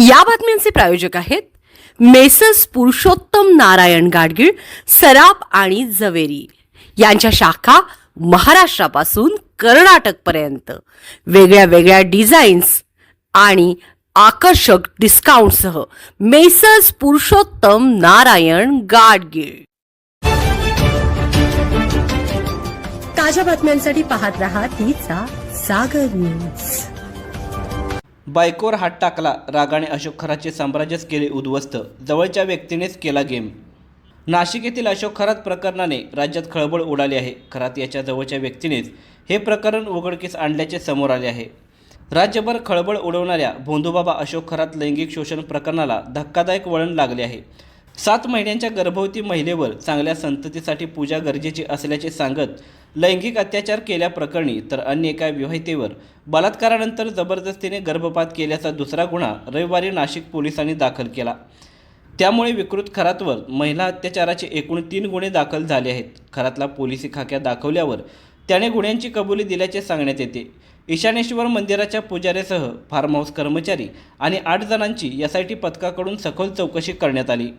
या बातम्यांचे प्रायोजक आहेत मेसर्स पुरुषोत्तम नारायण गाडगीळ, सराफ आणि जवेरी यांच्या शाखा महाराष्ट्रापासून कर्नाटकपर्यंत वेगळ्या वेगळ्या डिझाईन्स आणि आकर्षक डिस्काउंटसह मेसर्स पुरुषोत्तम नारायण गाडगीळ। ताज्या बातम्यांसाठी पाहत रहा तिचा सागर न्यूज। बायकोवर हात टाकला, रागाने अशोक खरातचे साम्राज्यच केले उद्ध्वस्त, जवळच्या व्यक्तीनेच केला गेम। नाशिक येथील अशोक खरात प्रकरणाने राज्यात खळबळ उडाली आहे। खरात याच्या जवळच्या व्यक्तीनेच हे प्रकरण उघडकीस आणल्याचे समोर आले आहे। राज्यभर खळबळ उडवणाऱ्या भोंदूबाबा अशोक खरात लैंगिक शोषण प्रकरणाला धक्कादायक वळण लागले आहे। 7 महिन्यांच्या गर्भवती महिलेवर चांगल्या संततीसाठी पूजा गरजेची असल्याचे सांगत लैंगिक अत्याचार केल्याप्रकरणी तर अन्य एका विवाहितेवर बलात्कारानंतर जबरदस्तीने गर्भपात केल्याचा दुसरा गुन्हा रविवारी नाशिक पोलिसांनी दाखल केला। त्यामुळे विकृत खरातवर महिला अत्याचाराचे एकूण 3 गुन्हे दाखल झाले आहेत। खरातला पोलिसी खाक्या दाखवल्यावर त्याने गुन्ह्यांची कबुली दिल्याचे सांगण्यात येते। ईशानेश्वर मंदिराच्या पुजाऱ्यासह फार्म हाऊस कर्मचारी आणि 8 जणांची SIT पथकाकडून सखोल चौकशी करण्यात आली।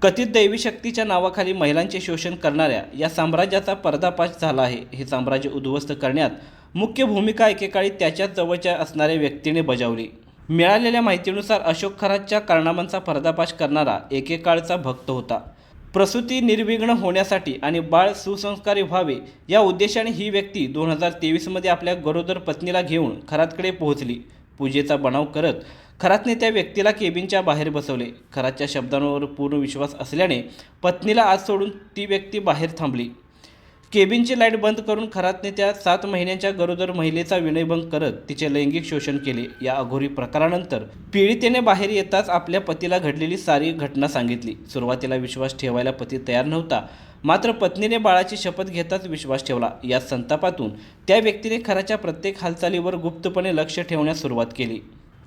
कथित दैवी शक्तीच्या नावाखाली महिलांचे शोषण करणाऱ्या या साम्राज्याचा पर्दाफाश झाला आहे। हे साम्राज्य उद्ध्वस्त करण्यात मुख्य भूमिका एकेकाळी त्याच्याच जवळच्या असणाऱ्या व्यक्तीने बजावली। मिळालेल्या माहितीनुसार अशोक खरातच्या कारनामांचा पर्दाफाश करणारा एकेकाळचा भक्त होता। प्रसूती निर्विघ्न होण्यासाठी आणि बाळ सुसंस्कारी व्हावे या उद्देशाने ही व्यक्ती 2023 मध्ये आपल्या गरोदर पत्नीला घेऊन खरातकडे पोहोचली। पूजेचा बनाव करत खरातने त्या व्यक्तीला केबिनच्या बाहेर बसवले। खरातच्या शब्दांवर पूर्ण विश्वास असल्याने पत्नीला आत सोडून ती व्यक्ती बाहेर थांबली। केबिनची लाईट बंद करून खरातने त्या 7 महिन्यांच्या गरोदर महिलेचा विनयभंग करत तिचे लैंगिक शोषण केले। या अघोरी प्रकारानंतर पीडितेने बाहेर येताच आपल्या पतीला घडलेली सारी घटना सांगितली। सुरुवातीला विश्वास ठेवायला पती तयार नव्हता, मात्र पत्नीने बाळाची शपथ घेताच विश्वास ठेवला। या संतापातून त्या व्यक्तीने खरातच्या प्रत्येक हालचालीवर गुप्तपणे लक्ष ठेवण्यास सुरुवात केली।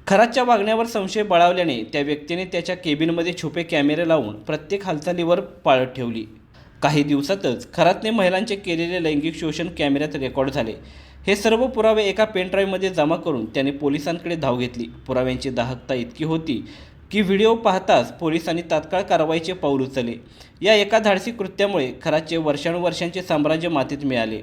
खरातच्या वागण्यावर संशय बळावल्याने त्या व्यक्तीने त्याच्या केबिनमध्ये छुपे कॅमेरे लावून प्रत्येक हालचालीवर पाळत ठेवली। काही दिवसातच खरातने महिलांचे केलेले लैंगिक शोषण कॅमेऱ्यात रेकॉर्ड झाले। हे सर्व पुरावे एका पेनड्राईव्हमध्ये जमा करून त्याने पोलिसांकडे धाव घेतली। पुराव्यांची दाहकता इतकी होती की व्हिडिओ पाहताच पोलिसांनी तात्काळ कारवाईचे पाऊल उचलले। या एका धाडसी कृत्यामुळे खरातचे वर्षानुवर्षांचे साम्राज्य मातीत मिळाले।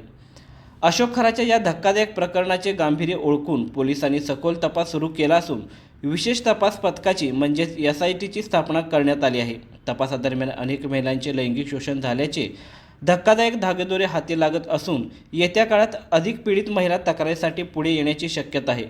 अशोक खरातच्या या धक्कादायक प्रकरणाचे गांभीर्य ओळखून पोलिसांनी सखोल तपास सुरू केला असून विशेष तपास पथकाची म्हणजेच SITची स्थापना करण्यात आली आहे। तपासादरम्यान अनेक महिलांचे लैंगिक शोषण झाल्याचे धक्कादायक धागेदोरे हाती लागत असून येत्या काळात अधिक पीडित महिला तक्रारीसाठी पुढे येण्याची शक्यता आहे।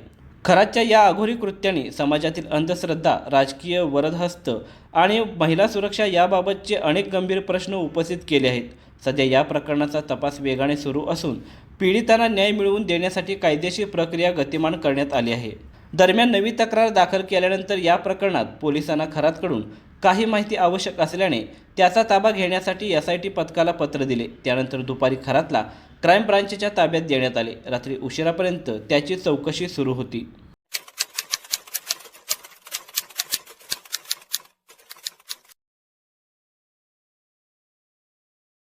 खरातच्या या अघोरी कृत्याने समाजातील अंधश्रद्धा, राजकीय वरदहस्त आणि महिला सुरक्षा याबाबतचे अनेक गंभीर प्रश्न उपस्थित केले आहेत। सध्या या प्रकरणाचा तपास वेगाने सुरू असून पीडितांना न्याय मिळवून देण्यासाठी कायदेशीर प्रक्रिया गतिमान करण्यात आली आहे। दरम्यान नवी तक्रार दाखल केल्यानंतर या प्रकरणात पोलिसांना खरातकडून काही माहिती आवश्यक असल्याने त्याचा ताबा घेण्यासाठी SIT पथकाला पत्र दिले। त्यानंतर दुपारी खरातला क्राईम ब्रांचच्या ताब्यात देण्यात आले। रात्री उशिरापर्यंत त्याची चौकशी सुरू होती।